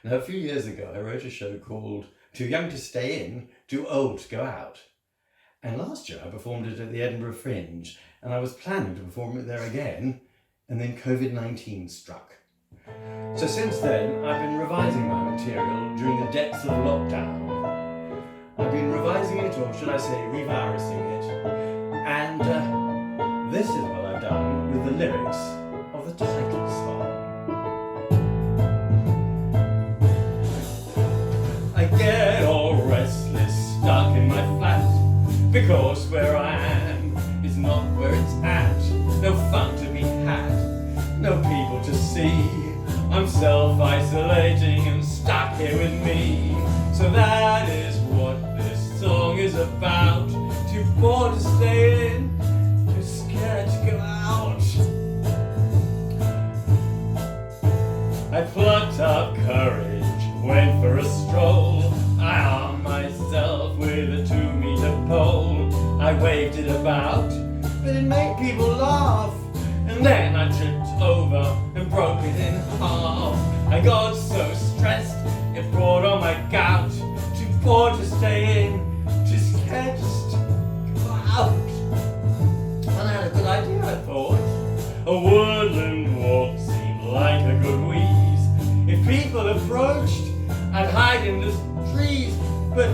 Now, a few years ago, I wrote a show called Too Young to Stay In, Too Old to Go Out. And last year I performed it at the Edinburgh Fringe, and I was planning to perform it there again, and then COVID-19 struck. So since then, I've been revising my material during the depths of lockdown. I've been revising it, or should I say revirusing it, and this is what I've done with the lyrics of the title song. I get all restless, stuck in my flat, because where I am is not where it's at. No fun to be had, no people to see. I'm self-isolating and stuck here with me. So that is what this song is about. Too bored to stay in, too scared to go out. I plucked up courage, went for a stroll. I armed myself with a 2-meter pole. I waved it about, but it made people laugh. And then I tripped over and broke it in half. I got so stressed, it brought on my gout. Too bored to stay in, too scared to go out. And I had a good idea, I thought. A woodland walk seemed like a good wheeze. If people approached, I'd hide in the trees. But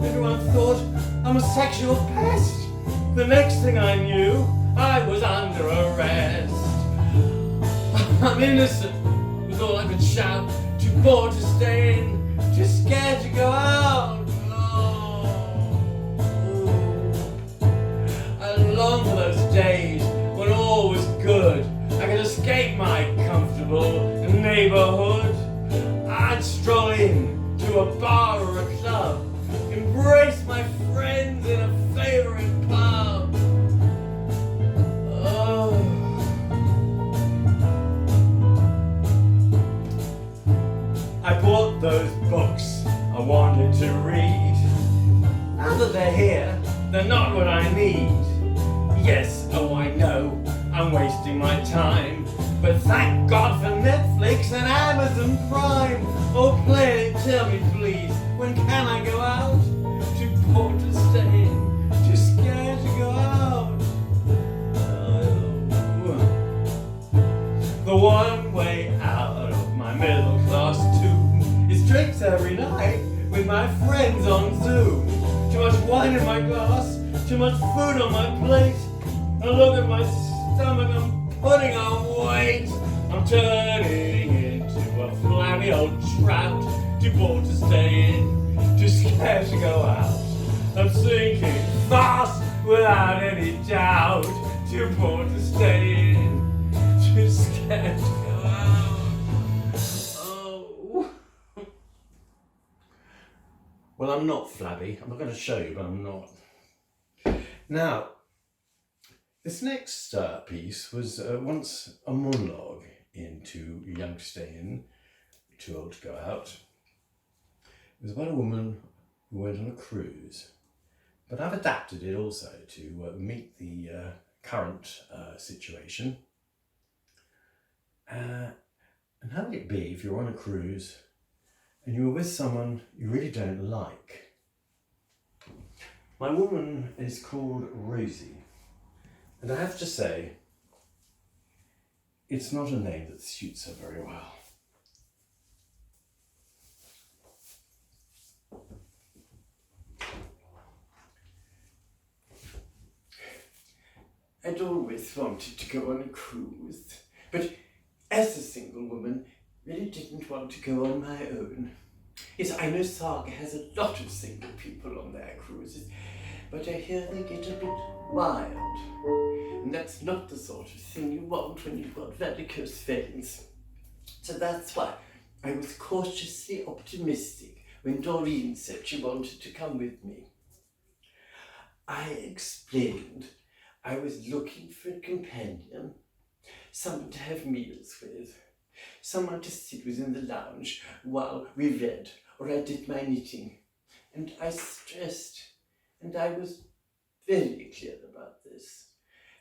everyone thought I'm a sexual pest. The next thing I knew, I was under arrest. I'm innocent, was all I could shout. Too bored to stay in, too scared to go out. I long for those days when all was good. I could escape my comfortable neighborhood. I'd stroll in to a bar or a club, embrace my friends in a favorite pub. I bought those books I wanted to read. Now that they're here, they're not what I need. Yes, oh I know, I'm wasting my time, but thank God for Netflix and Amazon Prime. Oh play it, tell me please, when can I go out? Too bored to stay in, too scared to go out. The one way out of my middle class tomb is drinks every night with my friends on Zoom. Too much wine in my glass, too much food on my plate. And look at my stomach, I'm putting on weight. I'm turning into a flabby old trout. Too bored to stay in, too scared to go out. I'm sinking fast without any doubt. Too bored to stay in, too scared to go out. Oh. Well, I'm not flabby. I'm not going to show you, but I'm not. Now, this next piece was once a monologue in Too Young to Stay In, Too Old to Go Out. It was about a woman who went on a cruise, but I've adapted it also to meet the current situation. And how would it be if you're on a cruise and you were with someone you really don't like? My woman is called Rosie. And I have to say, it's not a name that suits her very well. I'd always wanted to go on a cruise, but as a single woman, really didn't want to go on my own. Yes, I know Saga has a lot of single people on their cruises, but I hear they get a bit wild. And that's not the sort of thing you want when you've got varicose veins. So that's why I was cautiously optimistic when Doreen said she wanted to come with me. I explained I was looking for a companion, someone to have meals with, someone to sit with in the lounge while we read or I did my knitting. And I stressed, and I was very clear about this,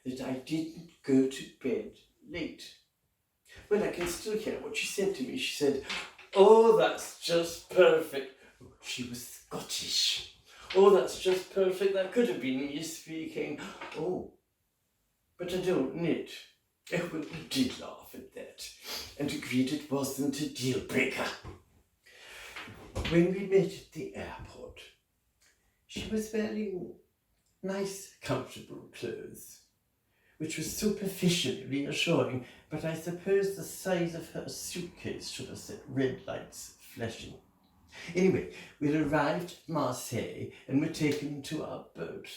that I didn't go to bed late. Well, I can still hear what she said to me. She said, Oh, that's just perfect. She was Scottish. Oh, that's just perfect. That could have been me speaking. Oh, but I don't knit. Oh, well, we did laugh at that and agreed it wasn't a deal breaker. When we met at the airport, she was wearing nice, comfortable clothes, which was superficially reassuring, but I suppose the size of her suitcase should have set red lights flashing. Anyway, we arrived at Marseille and were taken to our boat.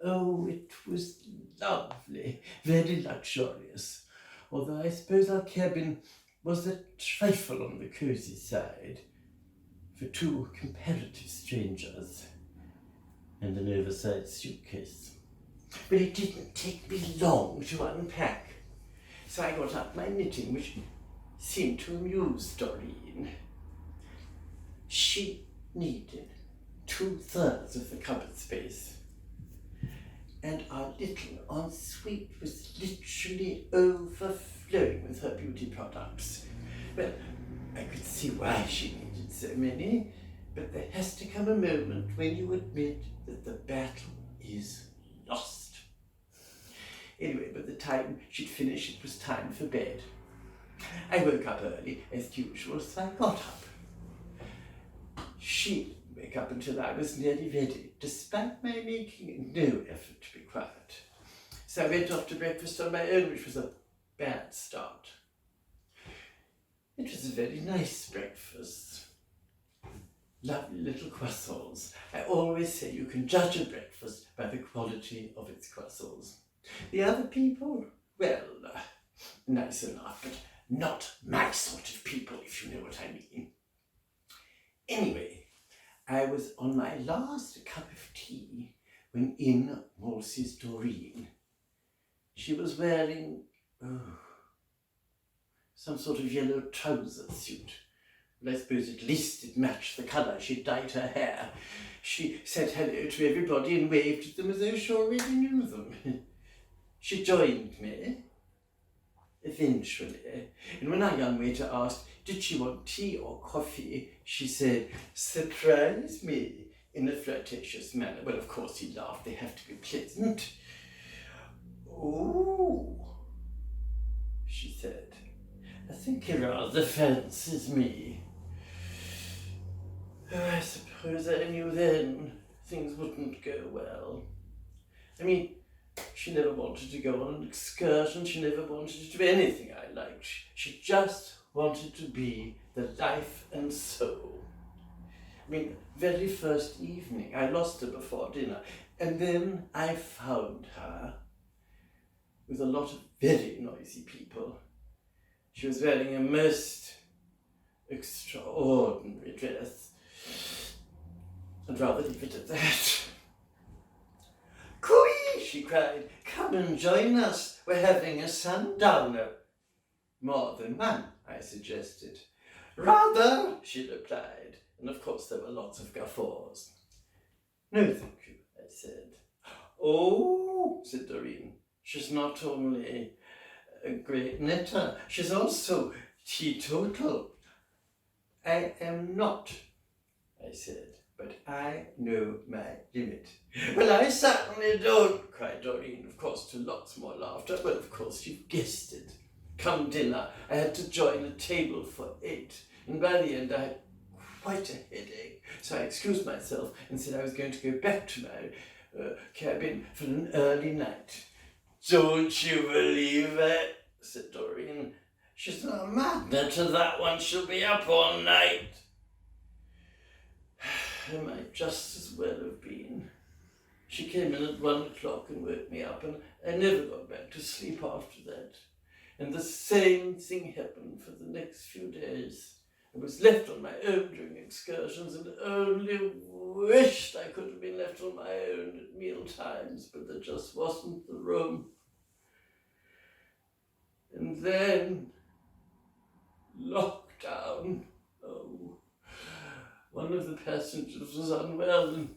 Oh, it was lovely, very luxurious, although I suppose our cabin was a trifle on the cosy side for two comparative strangers and an oversized suitcase. But it didn't take me long to unpack, so I got out my knitting, which seemed to amuse Doreen. She needed 2/3 of the cupboard space, and our little ensuite was literally overflowing with her beauty products. Well, I could see why she needed so many, but there has to come a moment when you admit that the battle is lost. Anyway, by the time she'd finished, it was time for bed. I woke up early, as usual, so I got up. She didn't wake up until I was nearly ready, despite my making no effort to be quiet. So I went off to breakfast on my own, which was a bad start. It was a very nice breakfast. Lovely little croissants. I always say you can judge a breakfast by the quality of its croissants. The other people, well, nice enough, but not my sort of people, if you know what I mean. Anyway, I was on my last cup of tea when in waltzes Doreen. She was wearing some sort of yellow trouser suit. Well, I suppose at least it matched the colour. She dyed her hair. She said hello to everybody and waved at them as though she already knew them. She joined me, eventually, and when our young waiter asked, did she want tea or coffee, she said, surprise me, in a flirtatious manner. Well, of course, he laughed. They have to be pleasant. Oh, she said, I think he rather fancies me. Oh, I suppose I knew then things wouldn't go well. I mean, she never wanted to go on an excursion. She never wanted to do anything I liked. She just wanted to be the life and soul. I mean, very first evening, I lost her before dinner, and then I found her with a lot of very noisy people. She was wearing a most extraordinary dress. I'd rather leave it at that. Cooey, she cried, come and join us. We're having a sundowner. More than one, I suggested. Rather, she replied, and of course there were lots of guffaws. No, thank you, I said. Oh, said Doreen, she's not only a great knitter, she's also teetotal. I am not, I said, but I know my limit. Well, I certainly don't, cried Doreen, of course, to lots more laughter. Well, of course, you've guessed it. Come dinner, I had to join a table for 8, and by the end I had quite a headache, so I excused myself and said I was going to go back to my cabin for an early night. Don't you believe it, said Doreen. She's not a magnet to that one, she'll be up all night. I might just as well have been. She came in at 1 o'clock and woke me up, and I never got back to sleep after that. And the same thing happened for the next few days. I was left on my own during excursions and only wished I could have been left on my own at meal times, but there just wasn't the room. And then lockdown. Oh, one of the passengers was unwell and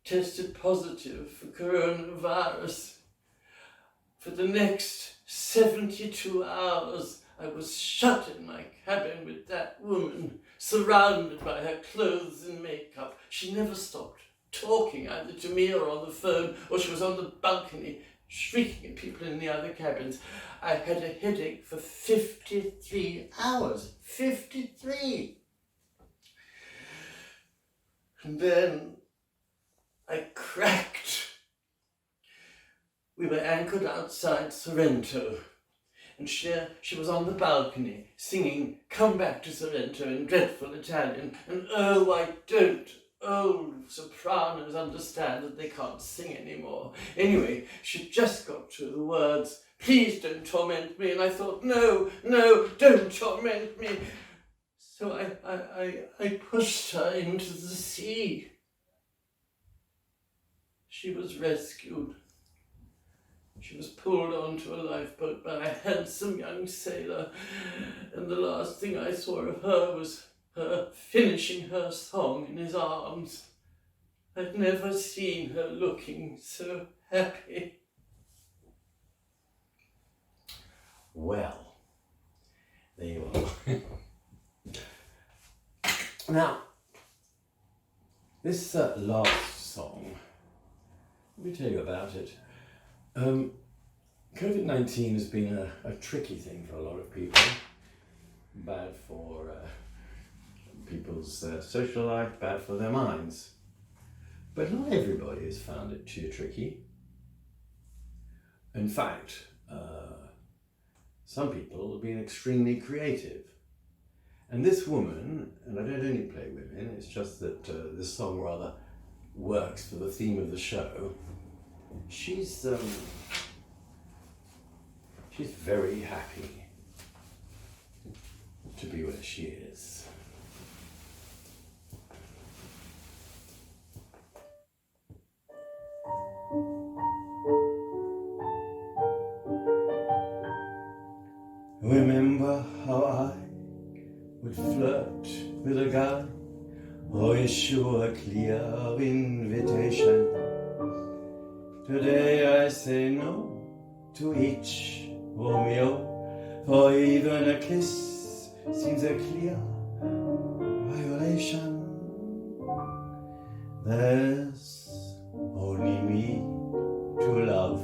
tested positive for coronavirus. For the next 72 hours, I was shut in my cabin with that woman, surrounded by her clothes and makeup. She never stopped talking, either to me or on the phone, or she was on the balcony shrieking at people in the other cabins. I had a headache for 53 hours. 53! And then I cracked. We were anchored outside Sorrento, and she was on the balcony singing "Come Back to Sorrento" in dreadful Italian. And oh, why don't old sopranos understand that they can't sing anymore? Anyway, she just got to the words, "Please don't torment me," and I thought, no, don't torment me. So I pushed her into the sea. She was rescued. She was pulled onto a lifeboat by a handsome young sailor, and the last thing I saw of her was her finishing her song in his arms. I'd never seen her looking so happy. Well, there you are. Now, this last song, let me tell you about it. COVID-19 has been a tricky thing for a lot of people. Bad for people's social life, bad for their minds. But not everybody has found it too tricky. In fact, some people have been extremely creative. And this woman, and I don't only play women, it's just that this song rather works for the theme of the show. She's very happy to be where she is. Remember how I would flirt with a guy or issue a clear invitation. Today I say no to each Romeo, for even a kiss seems a clear violation. There's only me to love,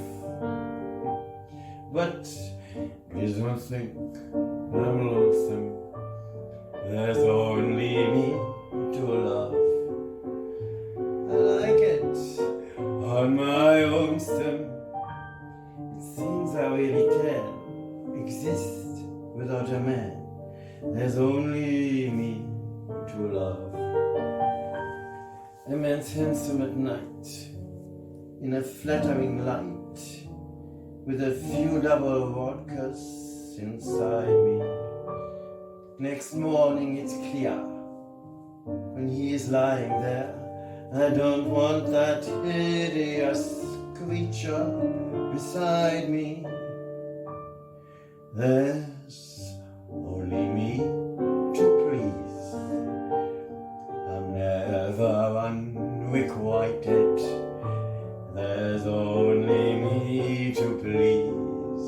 but please don't think I'm lonesome. There's only me to love. I like it on my own stem. It seems I really can exist without a man. There's only me to love. A man's handsome at night, in a flattering light, with a few double vodkas inside me. Next morning it's clear, when he is lying there, I don't want that hideous creature beside me. There's only me to please. I'm never unrequited. There's only me to please.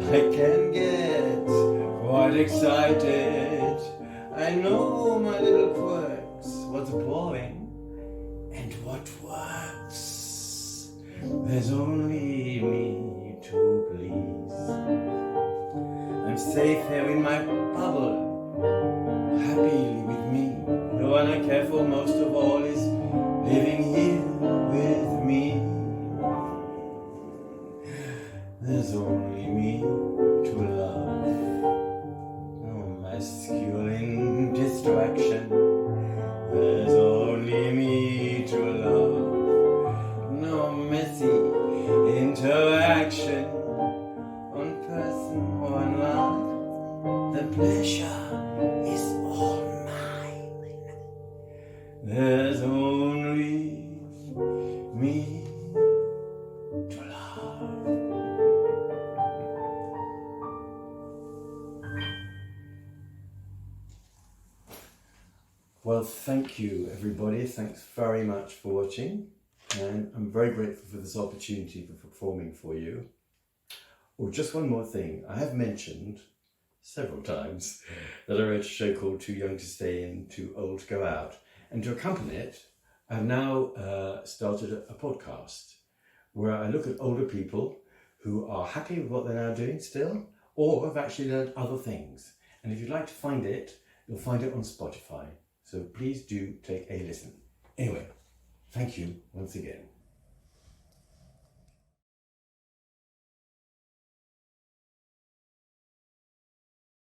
I can get quite excited. I know my little quirks, what's boring and what works. There's only me to please. I'm safe here in my bubble, happily with me. The one I care for most of all is living here with me. There's only me to love. No masculine distraction. There's only me to love. No messy interaction on person or online. The pleasure is all mine. There's only me to love. Well, thank you, everybody. Thanks very much for watching. And I'm very grateful for this opportunity for performing for you. Oh, just one more thing. I have mentioned several times, that I wrote a show called Too Young to Stay In, Too Old to Go Out. And to accompany it, I've now started a podcast where I look at older people who are happy with what they're now doing still, or have actually learned other things. And if you'd like to find it, you'll find it on Spotify. So please do take a listen. Anyway, thank you once again.